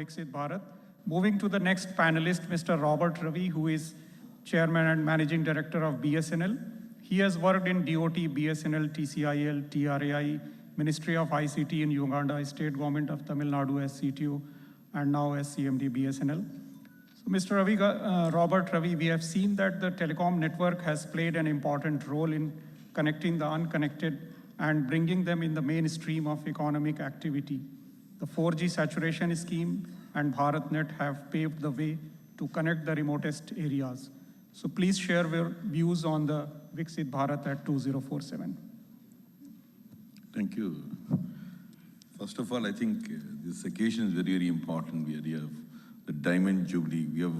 Viksit Bharat. Moving to the next panelist, Mr. Robert Ravi, who is Chairman and Managing Director of BSNL. He has worked in DOT, BSNL, TCIL, TRAI, Ministry of ICT in Uganda, State Government of Tamil Nadu as CTO, and now as CMD BSNL. So Mr. Ravi, Robert Ravi, we have seen that the telecom network has played an important role in connecting the unconnected and bringing them in the mainstream of economic activity. The 4G saturation scheme and BharatNet have paved the way to connect the remotest areas. So please share your views on the Viksit Bharat at 2047. Thank you. First of all, I think this occasion is very, very important. We have the Diamond Jubilee. We have,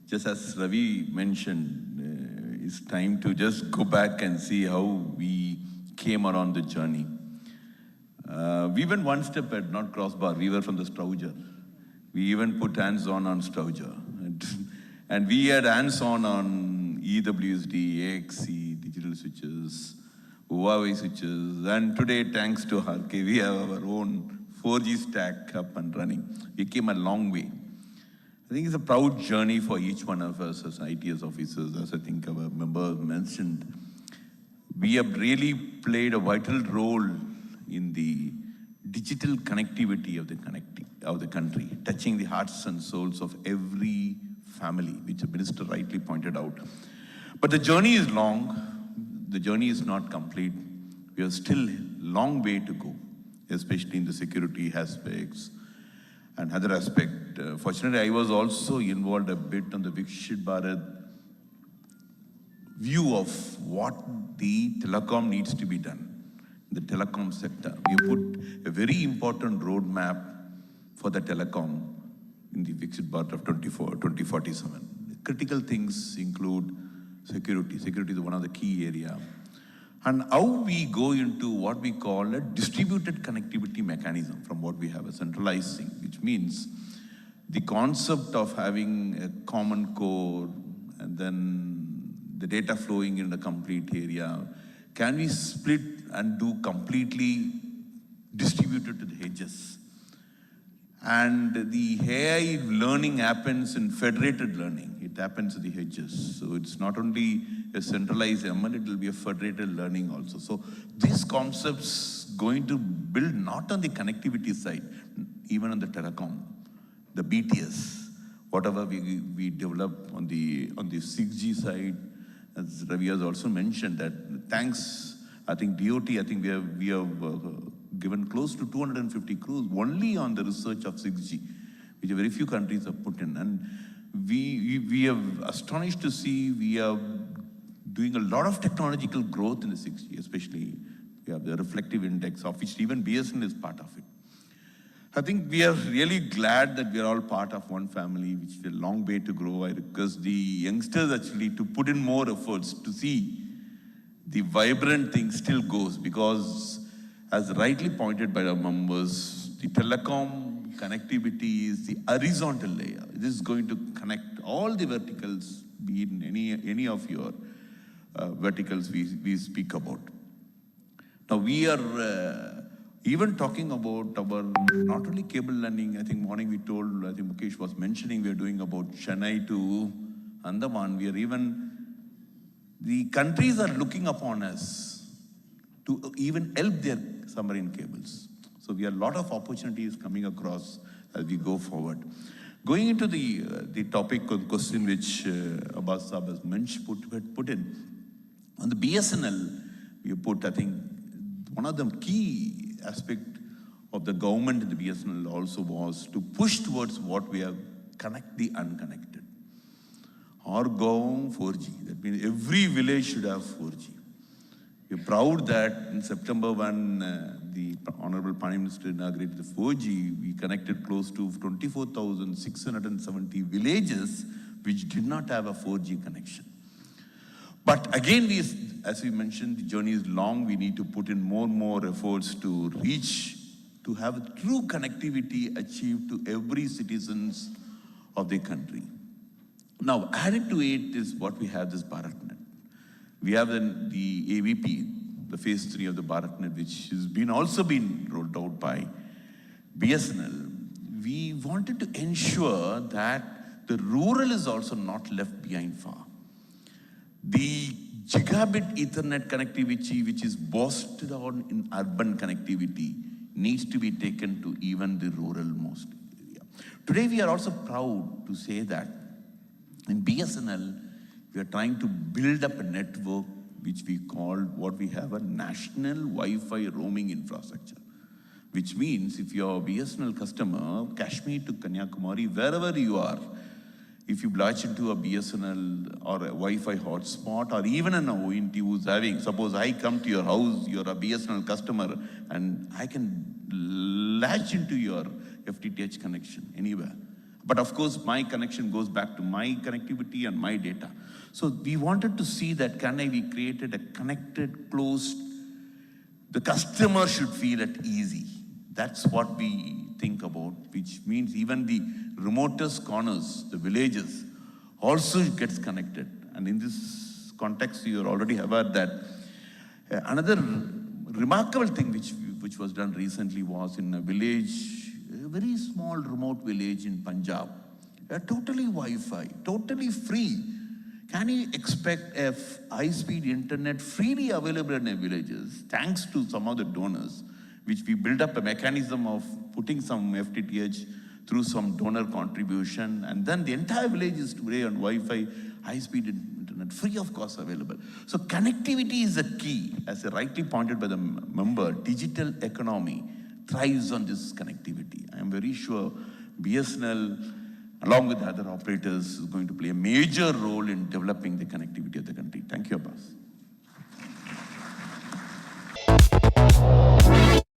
just as Ravi mentioned, it's time to just go back and see how we came around the journey. We went one step at not crossbar. We were from the Strouger. We even put hands-on Strouger. And we had hands-on EWSD, AXE, digital switches, Huawei switches. And today, thanks to RK, we have our own 4G stack up and running. We came a long way. I think it's a proud journey for each one of us as ITS officers, as I think our member mentioned. We have really played a vital role in the digital connectivity of the country, touching the hearts and souls of every family, which the minister rightly pointed out. But the journey is long. The journey is not complete. We have still a long way to go, especially in the security aspects and other aspects. Fortunately, I was also involved a bit on the Viksit Bharat view of what the telecom needs to be done. The telecom sector. We put a very important roadmap for the telecom in the Viksit Bharat of 2047. Critical things include security. Security is one of the key areas. And how we go into what we call a distributed connectivity mechanism from what we have a centralizing, which means the concept of having a common core and then the data flowing in the complete area. Can we split and do completely distributed to the edges? And the AI learning happens in federated learning. It happens at the edges. So it's not only a centralized ML, it will be a federated learning also. So these concepts going to build not on the connectivity side, even on the telecom, the BTS, whatever we develop on the 6G side, as Ravi has also mentioned that thanks, I think DOT, I think we have given close to 250 crores only on the research of 6G, which very few countries have put in. And we have astonished to see we are doing a lot of technological growth in the 6G, especially we have the reflective index of which even BSNL is part of it. I think we are really glad that we are all part of one family, which is a long way to grow. I request the youngsters actually to put in more efforts to see the vibrant thing still goes, because as rightly pointed by our members, the telecom connectivity is the horizontal layer. This is going to connect all the verticals, be it in any of your verticals we speak about. Now we are even talking about our, not only cable landing, I think morning we told, I think Mukesh was mentioning, we are doing about Chennai to Andaman. We are even, the countries are looking upon us to even help their submarine cables. So we have a lot of opportunities coming across as we go forward. Going into the topic or the question which Abbas Saab has mentioned, put in, on the BSNL, we put, I think, one of the key aspect of the government in the BSNL also was to push towards what we have, connect the unconnected. Our Gaon 4G, that means every village should have 4G. We're proud that in September when the Honorable Prime Minister inaugurated the 4G, we connected close to 24,670 villages which did not have a 4G connection. But again, as we mentioned, the journey is long. We need to put in more and more efforts to reach, to have a true connectivity achieved to every citizens of the country. Now, added to it is what we have this BharatNet. We have the AVP, the phase 3 of the BharatNet, which has also been rolled out by BSNL. we wanted to ensure that the rural is also not left behind far. The gigabit Ethernet connectivity, which is boosted on in urban connectivity, needs to be taken to even the rural most area. Today, we are also proud to say that in BSNL, we are trying to build up a network which we call what we have a national Wi-Fi roaming infrastructure. Which means if you're a BSNL customer, Kashmir to Kanyakumari, wherever you are, if you latch into a BSNL or a Wi-Fi hotspot or even an ONT who's having, suppose I come to your house, you're a BSNL customer and I can latch into your FTTH connection anywhere. But of course, my connection goes back to my connectivity and my data. So we wanted to see that we created a connected, closed, the customer should feel at easy. That's what we think about, which means even the remotest corners, the villages, also gets connected. And in this context, you are already aware that another remarkable thing which was done recently was in a village, a very small remote village in Punjab, totally Wi-Fi, totally free. Can you expect a high-speed internet freely available in the villages, thanks to some of the donors, which we build up a mechanism of putting some FTTH through some donor contribution, and then the entire village is today on Wi-Fi, high-speed internet, free of cost available. So connectivity is a key, as rightly pointed by the member. Digital economy thrives on this connectivity. I am very sure BSNL, along with other operators, is going to play a major role in developing the connectivity of the country. Thank you, Abbas.